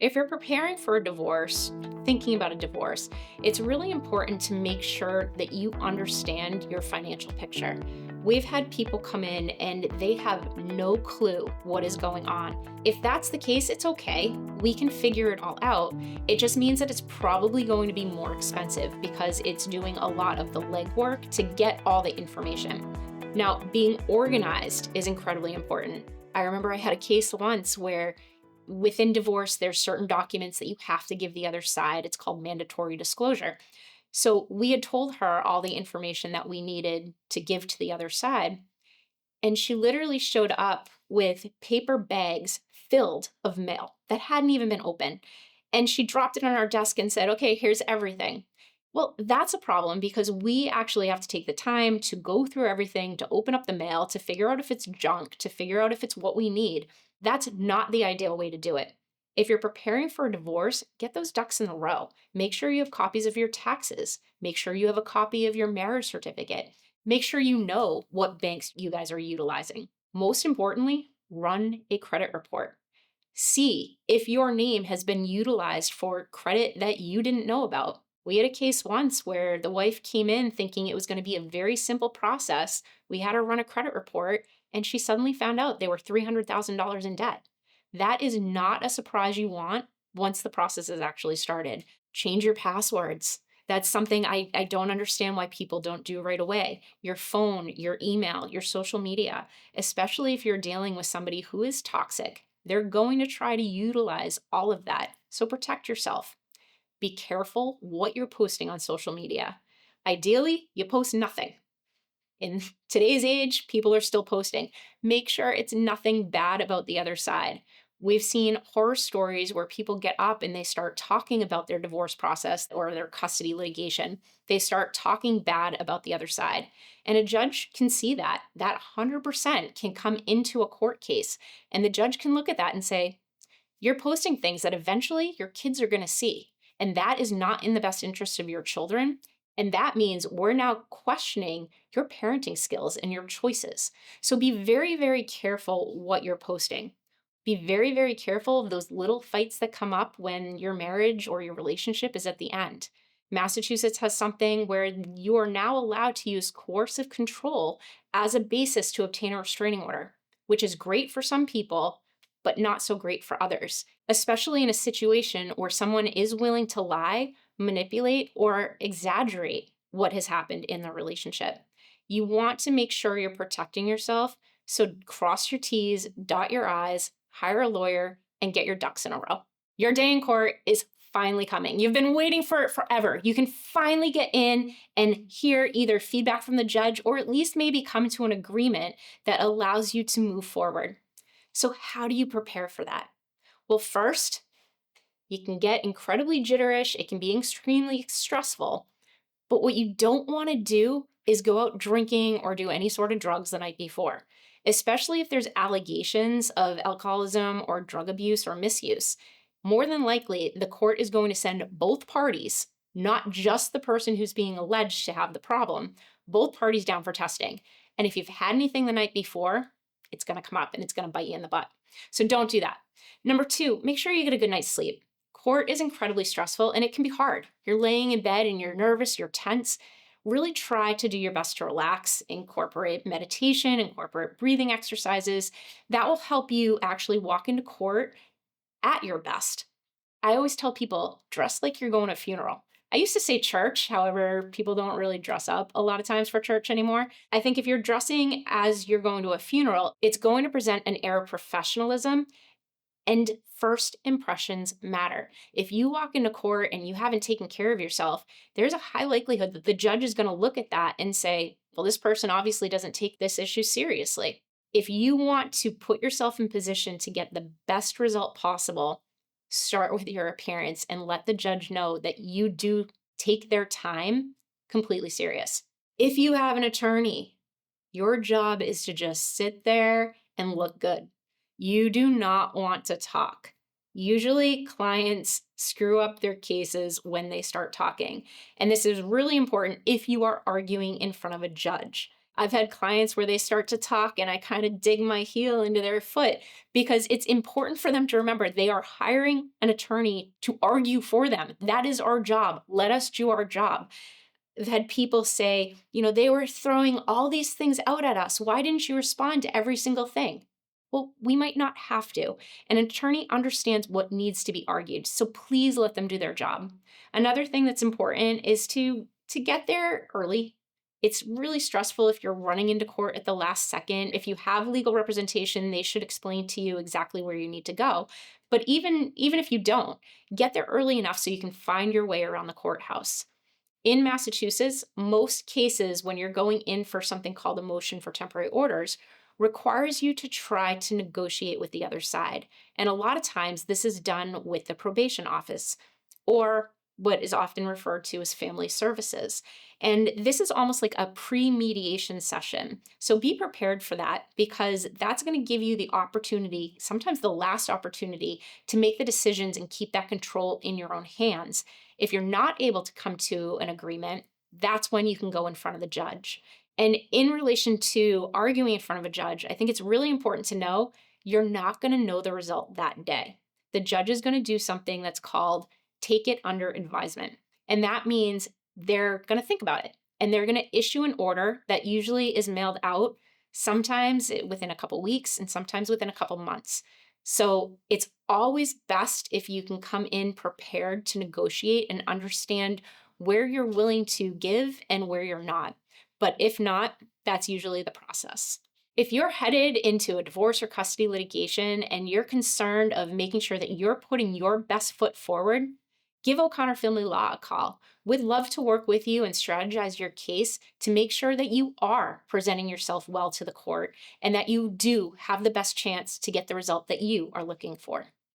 If you're preparing for a divorce, thinking about a divorce, it's really important to make sure that you understand your financial picture. We've had people come in and they have no clue what is going on. If that's the case, it's okay. We can figure it all out. It just means that it's probably going to be more expensive because it's doing a lot of the legwork to get all the information. Now, being organized is incredibly important. I remember I had a case once where within divorce, there's certain documents that you have to give the other side. It's called mandatory disclosure. So we had told her all the information that we needed to give to the other side. And she literally showed up with paper bags filled of mail that hadn't even been opened. And she dropped it on our desk and said, okay, here's everything. Well, that's a problem because we actually have to take the time to go through everything, to open up the mail, to figure out if it's junk, to figure out if it's what we need. That's not the ideal way to do it. If you're preparing for a divorce, get those ducks in a row. Make sure you have copies of your taxes. Make sure you have a copy of your marriage certificate. Make sure you know what banks you guys are utilizing. Most importantly, run a credit report. See if your name has been utilized for credit that you didn't know about. We had a case once where the wife came in thinking it was going to be a very simple process. We had her run a credit report, and she suddenly found out they were $300,000 in debt. That is not a surprise you want once the process has actually started. Change your passwords. That's something I don't understand why people don't do right away. Your phone, your email, your social media, especially if you're dealing with somebody who is toxic. They're going to try to utilize all of that. So protect yourself. Be careful what you're posting on social media. Ideally, you post nothing. In today's age, people are still posting. Make sure it's nothing bad about the other side. We've seen horror stories where people get up and they start talking about their divorce process or their custody litigation. They start talking bad about the other side. And a judge can see that. That 100% can come into a court case. And the judge can look at that and say, you're posting things that eventually your kids are going to see. And that is not in the best interest of your children. And that means we're now questioning your parenting skills and your choices. So be very, very careful what you're posting. Be very, very careful of those little fights that come up when your marriage or your relationship is at the end. Massachusetts has something where you are now allowed to use coercive control as a basis to obtain a restraining order, which is great for some people, but not so great for others, especially in a situation where someone is willing to lie, manipulate, or exaggerate what has happened in the relationship. You want to make sure you're protecting yourself, so cross your T's, dot your I's, hire a lawyer, and get your ducks in a row. Your day in court is finally coming. You've been waiting for it forever. You can finally get in and hear either feedback from the judge or at least maybe come to an agreement that allows you to move forward. So how do you prepare for that? Well, first, you can get incredibly jitterish. It can be extremely stressful. But what you don't want to do is go out drinking or do any sort of drugs the night before, especially if there's allegations of alcoholism or drug abuse or misuse. More than likely, the court is going to send both parties, not just the person who's being alleged to have the problem, both parties down for testing. And if you've had anything the night before, it's going to come up and it's going to bite you in the butt. So don't do that. Number two, make sure you get a good night's sleep. Court is incredibly stressful and it can be hard. You're laying in bed and you're nervous, you're tense. Really try to do your best to relax, incorporate meditation, incorporate breathing exercises. That will help you actually walk into court at your best. I always tell people, dress like you're going to a funeral. I used to say church, however, people don't really dress up a lot of times for church anymore. I think if you're dressing as you're going to a funeral, it's going to present an air of professionalism, and first impressions matter. If you walk into court and you haven't taken care of yourself, there's a high likelihood that the judge is going to look at that and say, well, this person obviously doesn't take this issue seriously. If you want to put yourself in position to get the best result possible, start with your appearance and let the judge know that you do take their time completely serious. If you have an attorney, your job is to just sit there and look good. You do not want to talk. Usually clients screw up their cases when they start talking. And this is really important if you are arguing in front of a judge. I've had clients where they start to talk and I kind of dig my heel into their foot because it's important for them to remember they are hiring an attorney to argue for them. That is our job. Let us do our job. I've had people say, they were throwing all these things out at us. Why didn't you respond to every single thing? Well, we might not have to. An attorney understands what needs to be argued, so please let them do their job. Another thing that's important is to get there early. It's really stressful if you're running into court at the last second. If you have legal representation, they should explain to you exactly where you need to go. But even if you don't, get there early enough so you can find your way around the courthouse. In Massachusetts, most cases, when you're going in for something called a motion for temporary orders, requires you to try to negotiate with the other side. And a lot of times, this is done with the probation office or what is often referred to as family services. And this is almost like a pre mediation session. So be prepared for that because that's going to give you the opportunity, sometimes the last opportunity, to make the decisions and keep that control in your own hands. If you're not able to come to an agreement, that's when you can go in front of the judge. And in relation to arguing in front of a judge, I think it's really important to know you're not going to know the result that day. The judge is going to do something that's called take it under advisement. And that means they're going to think about it and they're going to issue an order that usually is mailed out sometimes within a couple weeks and sometimes within a couple months. So it's always best if you can come in prepared to negotiate and understand where you're willing to give and where you're not. But if not, that's usually the process. If you're headed into a divorce or custody litigation and you're concerned of making sure that you're putting your best foot forward, give O'Connor Family Law a call. We'd love to work with you and strategize your case to make sure that you are presenting yourself well to the court and that you do have the best chance to get the result that you are looking for.